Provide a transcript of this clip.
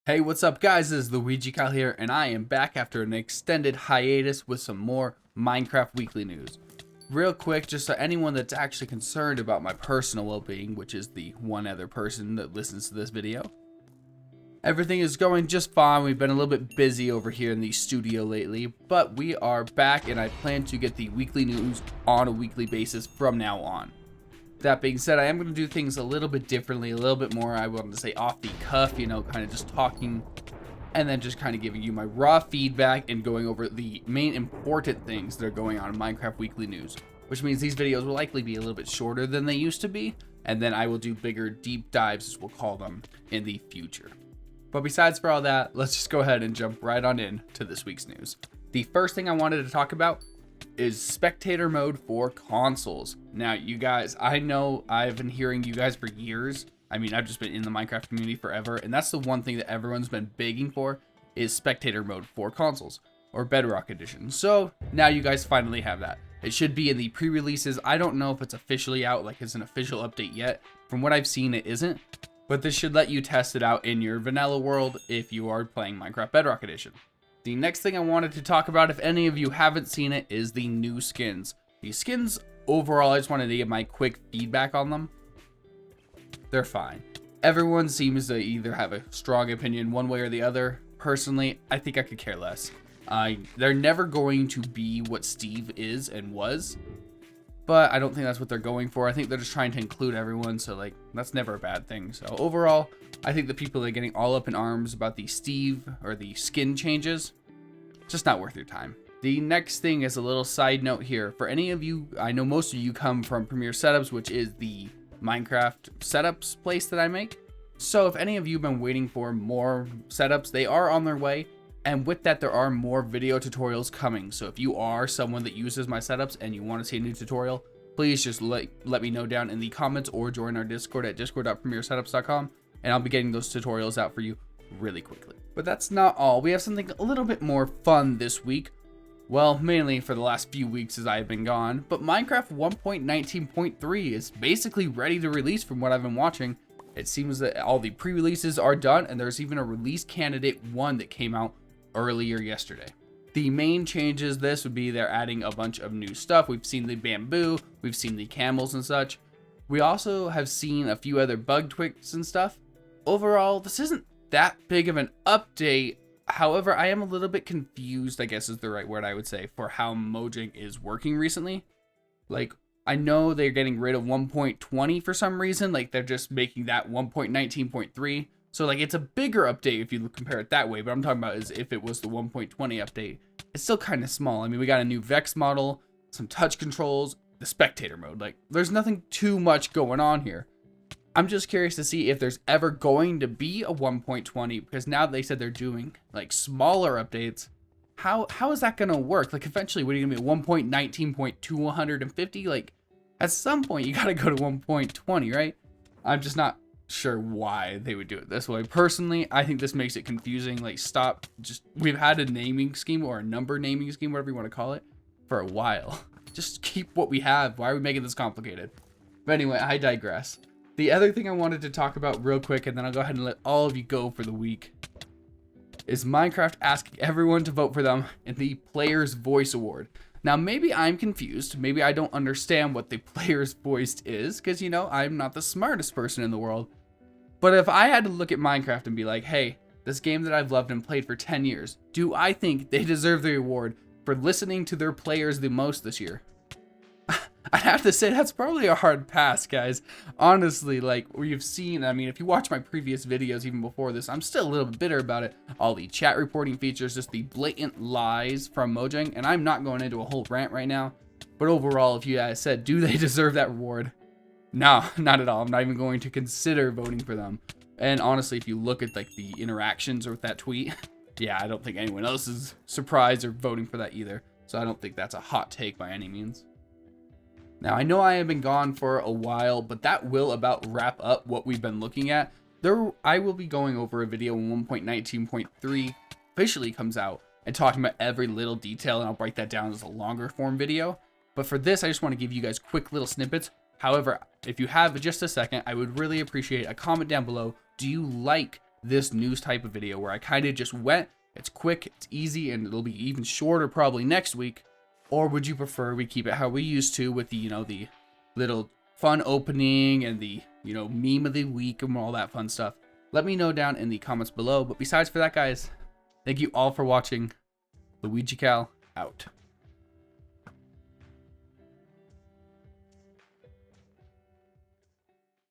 Hey, what's up guys? This is Luigi Kyle here, and I am back after an extended hiatus with some more Minecraft weekly news. Real quick, just so anyone that's actually concerned about my personal well-being, which is the one other person that listens to this video, everything is going just fine. We've been a little bit busy over here in the studio lately, but we are back and I plan to get the weekly news on a weekly basis from now on. That being said, I am going to do things a little bit differently, a little bit more, I want to say, off the cuff, kind of just talking and then just kind of giving you my raw feedback and going over the main important things that are going on in Minecraft Weekly News, which means these videos will likely be a little bit shorter than they used to be, and then I will do bigger deep dives, as we'll call them, in the future. But besides for all that, let's just go ahead and jump right on in to this week's news. The first thing I wanted to talk about is spectator mode for consoles. Now, you guys, I know I've been hearing you guys for years. I mean, I've just been in the Minecraft community forever, and that's the one thing that everyone's been begging for is spectator mode for consoles, or Bedrock Edition. So now you guys finally have that. It should be in the pre-releases. I don't know if it's officially out, like it's an official update yet. From what I've seen, it isn't, but this should let you test it out in your vanilla world if you are playing Minecraft Bedrock Edition. The next thing I wanted to talk about, if any of you haven't seen it, is the new skins. These skins, overall, I just wanted to give my quick feedback on them. They're fine. Everyone seems to either have a strong opinion one way or the other. Personally, I think I could care less. They're never going to be what Steve is and was, but I don't think that's what they're going for. I think they're just trying to include everyone, so that's never a bad thing. So overall, I think the people that are getting all up in arms about the Steve or the skin changes, just not worth your time. The next thing is a little side note here. For any of you, I know most of you come from Premier Setups, which is the Minecraft setups place that I make. So if any of you have been waiting for more setups, they are on their way. And with that, there are more video tutorials coming. So if you are someone that uses my setups and you want to see a new tutorial, please just let me know down in the comments or join our Discord at discord.premiersetups.com. And I'll be getting those tutorials out for you really quickly. But that's not all. We have something a little bit more fun this week. Well, mainly for the last few weeks as I've been gone. But Minecraft 1.19.3 is basically ready to release from what I've been watching. It seems that all the pre-releases are done, and there's even a release candidate 1 that came out earlier yesterday. The main changes this would be they're adding a bunch of new stuff. We've seen the bamboo, we've seen the camels and such. We also have seen a few other bug tweaks and stuff. Overall, this isn't that big of an update. However, I am a little bit confused, I guess is the right word I would say, for how Mojang is working recently. I know they're getting rid of 1.20 for some reason. They're just making that 1.19.3. So it's a bigger update if you compare it that way, but I'm talking about is if it was the 1.20 update. It's still kind of small. I mean, we got a new Vex model, some touch controls, the spectator mode. There's nothing too much going on here. I'm just curious to see if there's ever going to be a 1.20, because now they said they're doing smaller updates. How is that going to work? Eventually, what are you going to be, 1.19.250? At some point, you got to go to 1.20, right? I'm just not sure why they would do it this way. Personally, I think this makes it confusing. We've had a naming scheme or a number naming scheme, whatever you want to call it, for a while. Just keep what we have. Why are we making this complicated? But anyway, I digress. The other thing I wanted to talk about real quick, and then I'll go ahead and let all of you go for the week, is Minecraft asking everyone to vote for them in the Player's Voice Award. Now, maybe I'm confused. Maybe I don't understand what the Player's Voice is, because, I'm not the smartest person in the world. But if I had to look at Minecraft and be like, hey, this game that I've loved and played for 10 years, do I think they deserve the award for listening to their players the most this year? I'd have to say that's probably a hard pass, guys. Honestly, we've seen, I mean, if you watch my previous videos even before this, I'm still a little bit bitter about it. All the chat reporting features, just the blatant lies from Mojang, and I'm not going into a whole rant right now. But overall, if you guys said, do they deserve that reward? No, not at all. I'm not even going to consider voting for them. And honestly, if you look at the interactions with that tweet, yeah, I don't think anyone else is surprised or voting for that either. So I don't think that's a hot take by any means. Now, I know I have been gone for a while, but that will about wrap up what we've been looking at. I will be going over a video when 1.19.3 officially comes out and talking about every little detail, and I'll break that down as a longer form video. But for this, I just want to give you guys quick little snippets. However, if you have just a second, I would really appreciate a comment down below. Do you like this news type of video where I kind of just went, it's quick, it's easy, and it'll be even shorter probably next week? Or would you prefer we keep it how we used to with the, you know, the little fun opening and the, you know, meme of the week and all that fun stuff? Let me know down in the comments below. But besides for that, guys, thank you all for watching. Luigi Cal out.